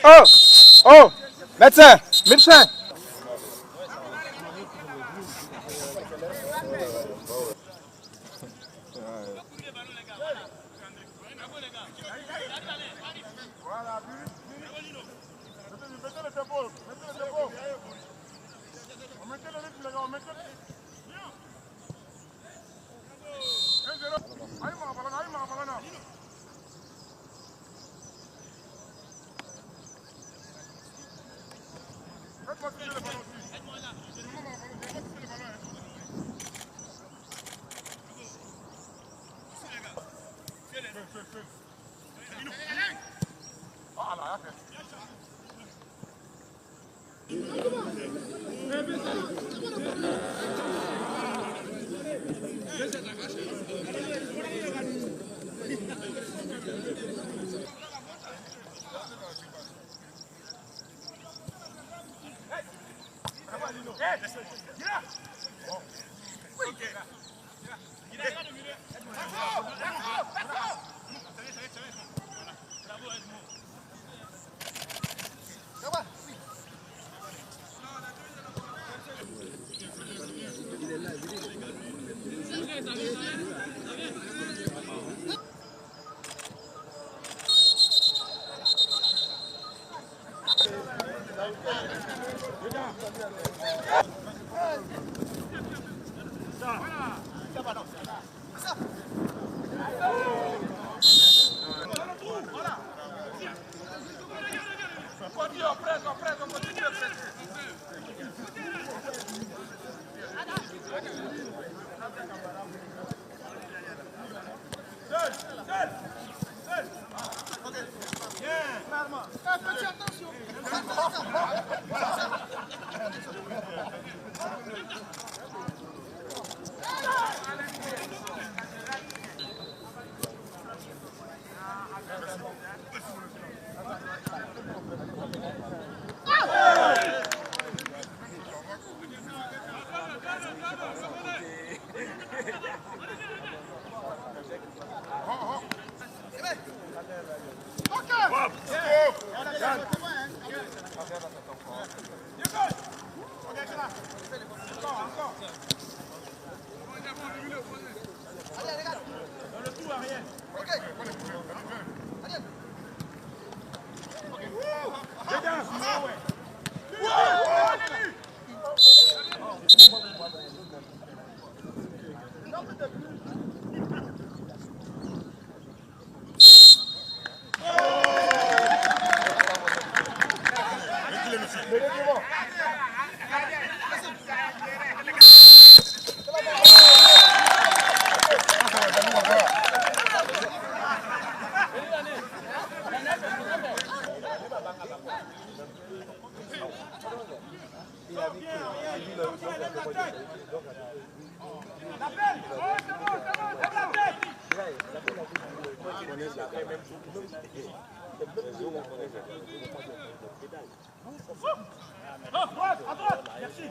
Oh! Oh! Médecin! Médecin! À droite, merci.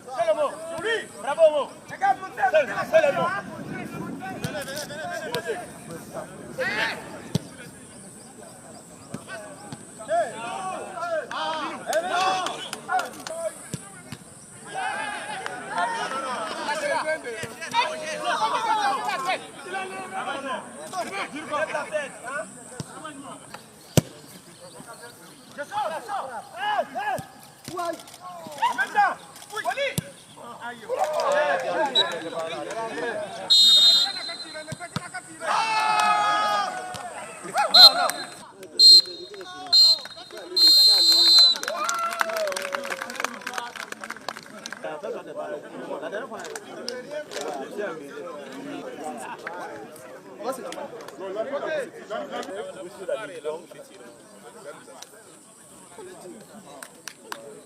C'est le mot. Bravo, mot. C'est le mot.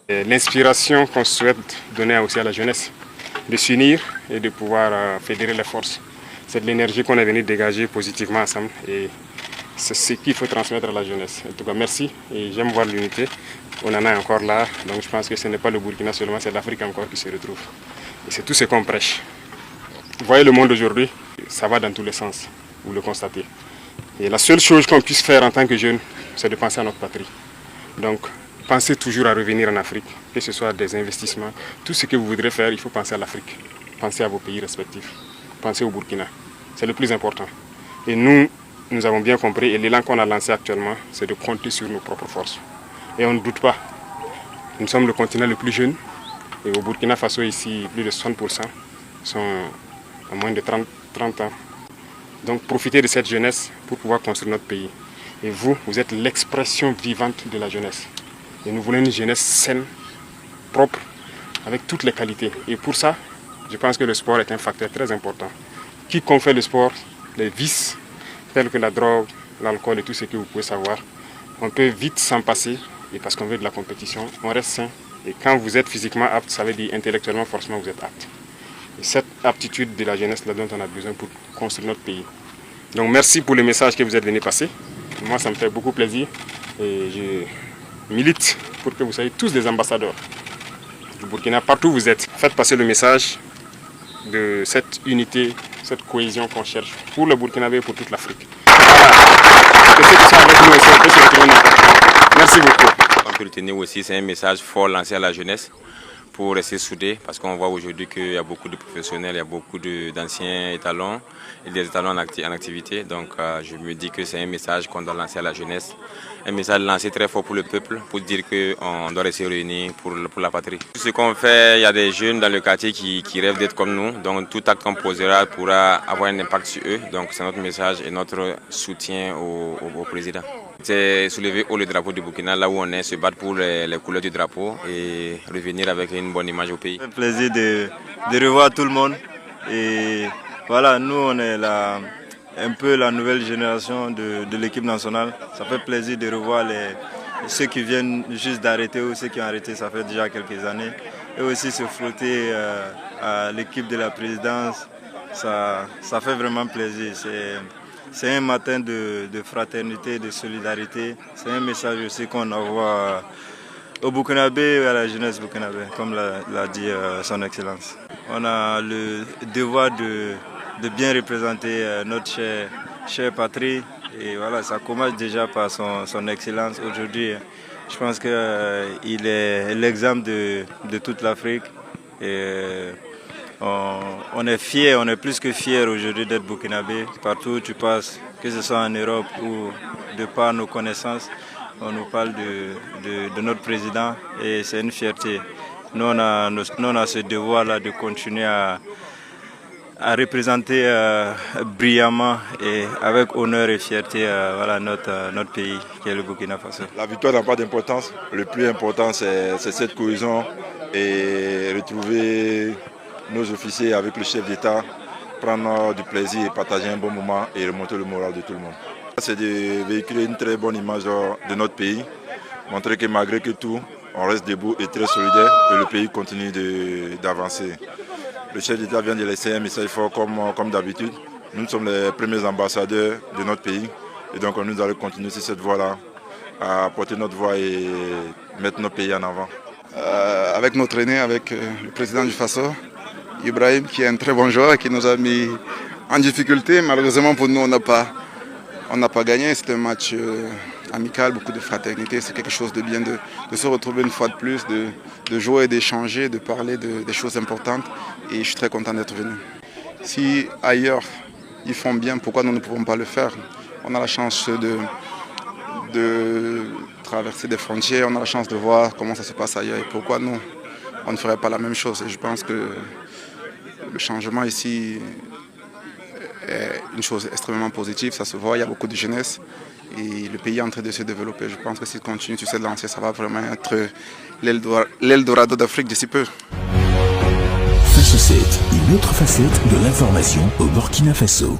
L'inspiration qu'on souhaite donner aussi à la jeunesse, de s'unir et de pouvoir fédérer les forces. C'est de l'énergie qu'on est venu dégager positivement ensemble et c'est ce qu'il faut transmettre à la jeunesse. En tout cas, merci et j'aime voir l'unité. On en a encore là, donc je pense que ce n'est pas le Burkina seulement, c'est l'Afrique encore qui se retrouve. Et c'est tout ce qu'on prêche. Vous voyez le monde aujourd'hui, ça va dans tous les sens, vous le constatez. Et la seule chose qu'on puisse faire en tant que jeune, c'est de penser à notre patrie. Donc, pensez toujours à revenir en Afrique, que ce soit des investissements, tout ce que vous voudrez faire, il faut penser à l'Afrique. Pensez à vos pays respectifs, pensez au Burkina. C'est le plus important. Et nous avons bien compris, et l'élan qu'on a lancé actuellement, c'est de compter sur nos propres forces. Et on ne doute pas, nous sommes le continent le plus jeune, et au Burkina Faso, ici, plus de 60% sont à moins de 30 ans. Donc profitez de cette jeunesse pour pouvoir construire notre pays. Et vous, vous êtes l'expression vivante de la jeunesse. Et nous voulons une jeunesse saine, propre, avec toutes les qualités. Et pour ça, je pense que le sport est un facteur très important. Quiconque fait le sport, les vices, tels que la drogue, l'alcool et tout ce que vous pouvez savoir, on peut vite s'en passer. Et parce qu'on veut de la compétition, on reste sain. Et quand vous êtes physiquement apte, ça veut dire intellectuellement, forcément, vous êtes apte. Et cette aptitude de la jeunesse là dont on a besoin pour construire notre pays. Donc merci pour le message que vous êtes venu passer. Moi, ça me fait beaucoup plaisir. Et je milite pour que vous soyez tous des ambassadeurs du Burkina, partout où vous êtes. Faites passer le message de cette unité, cette cohésion qu'on cherche pour le Burkinabé et pour toute l'Afrique. Voilà. Que ceux qui sont avec nous aussi, on peut se retrouver. Merci beaucoup. On peut retenir aussi, c'est un message fort lancé à la jeunesse pour rester soudés, parce qu'on voit aujourd'hui qu'il y a beaucoup de professionnels, il y a beaucoup d'anciens étalons et des étalons en activité. Donc je me dis que c'est un message qu'on doit lancer à la jeunesse, un message lancé très fort pour le peuple, pour dire qu'on doit rester réunis pour la patrie. Tout ce qu'on fait, il y a des jeunes dans le quartier qui rêvent d'être comme nous, donc tout acte qu'on posera pourra avoir un impact sur eux. Donc c'est notre message et notre soutien au président. C'est soulever haut le drapeau du Burkina, là où on est, se battre pour les couleurs du drapeau et revenir avec une bonne image au pays. C'est un plaisir de revoir tout le monde. Et voilà, nous on est un peu la nouvelle génération de l'équipe nationale. Ça fait plaisir de revoir ceux qui viennent juste d'arrêter ou ceux qui ont arrêté, ça fait déjà quelques années. Et aussi se frotter à l'équipe de la présidence, ça fait vraiment plaisir. C'est un matin de fraternité, de solidarité. C'est un message aussi qu'on envoie au Burkinabé et à la jeunesse burkinabé, comme l'a dit son Excellence. On a le devoir de bien représenter notre chère patrie. Et voilà, ça commence déjà par son Excellence aujourd'hui. Je pense qu'il est l'exemple de toute l'Afrique. On est fiers, on est plus que fiers aujourd'hui d'être burkinabé. Partout où tu passes, que ce soit en Europe ou de par nos connaissances, on nous parle de notre président et c'est une fierté. Nous, on a ce devoir-là de continuer à représenter brillamment et avec honneur et fierté voilà, notre pays qui est le Burkina Faso. La victoire n'a pas d'importance. Le plus important, c'est cette cohésion et retrouver nos officiers avec le chef d'État, prendre du plaisir et partager un bon moment et remonter le moral de tout le monde. C'est de véhiculer une très bonne image de notre pays, montrer que malgré que tout, on reste debout et très solidaire et le pays continue d'avancer. Le chef d'État vient de laisser un message fort comme d'habitude. Nous sommes les premiers ambassadeurs de notre pays et donc nous allons continuer sur cette voie-là, à porter notre voix et mettre notre pays en avant. Avec notre aîné, avec le président du Faso, Ibrahim, qui est un très bon joueur et qui nous a mis en difficulté. Malheureusement pour nous, on n'a pas gagné. C'était un match amical, beaucoup de fraternité. C'est quelque chose de bien de se retrouver une fois de plus, de jouer, d'échanger, de parler des choses importantes. Et je suis très content d'être venu. Si ailleurs ils font bien, pourquoi nous ne pouvons pas le faire? On a la chance de traverser des frontières, on a la chance de voir comment ça se passe ailleurs. Et pourquoi nous, on ne ferait pas la même chose? Et je pense que le changement ici est une chose extrêmement positive, ça se voit, il y a beaucoup de jeunesse et le pays est en train de se développer. Je pense que s'il continue sur cette lancée, ça va vraiment être l'Eldorado d'Afrique d'ici peu. Faso 7, une autre facette de l'information au Burkina Faso.